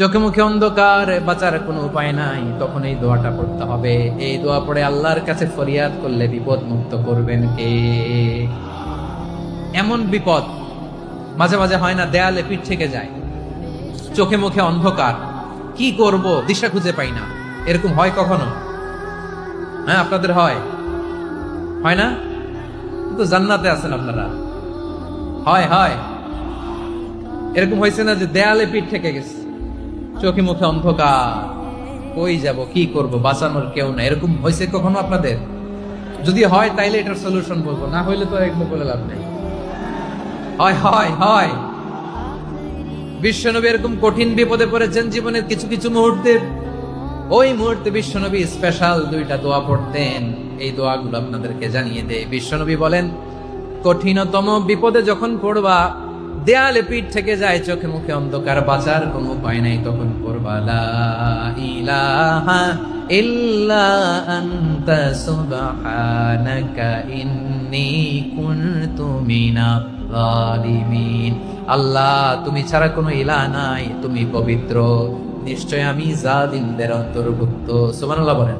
চোখে মুখে অন্ধকার, বাঁচার কোনো উপায় নাই, তখন এই দোয়াটা পড়তে হবে। এই দোয়া পড়ে আল্লাহর কাছে ফরিয়াদ করলে বিপদ মুক্ত করবেন কে? এমন বিপদ মাঝে মাঝে হয় না, দেয়ালে পিঠ থেকে যায়, চোখে মুখে অন্ধকার, কি করব দিশা খুঁজে পাই না, এরকম হয় কখনো? হ্যাঁ, আপনাদের হয় না? তো জান্নাতে আছেন আপনারা। হয় হয় এরকম হয়েছে না যে দেয়ালে পিঠ থেকে গেছে, চোখে মুখে অন্ধকার, কই যাব, কি করব, বাঁচানোর কেউ না, এরকম হয়েছে কখনো আপনাদের? যদি হয় তাইলে এটার সলিউশন বলবো, না হইলে তো এরকম বলে লাভ নেই। হয় হয় হয় বিশ্বনবী এরকম কঠিন বিপদে পড়েছেন জীবনের কিছু কিছু মুহূর্তে। ওই মুহূর্তে বিশ্বনবী স্পেশাল 2টা দোয়া পড়তেন। এই দোয়াগুলো আপনাদেরকে জানিয়ে দেয়। বিশ্বনবী বলেন, কঠিনতম বিপদে যখন পড়বা, দেয়ালে পিঠ থেকে যায়, চোখে মুখে অন্ধকার, বাঁচার কোনো উপায় নাই, তখন পড়বা লা ইলাহা ইল্লা আনতা সুবহানাকা ইন্নী কুনতু মিনাজ জালিমিন। আল্লাহ, তুমি ছাড়া কোনো ইলাহ নাই, তুমি পবিত্র, নিশ্চয় আমি জালিমদের অন্তর্ভুক্ত। সুবহানাল্লাহ বলেন।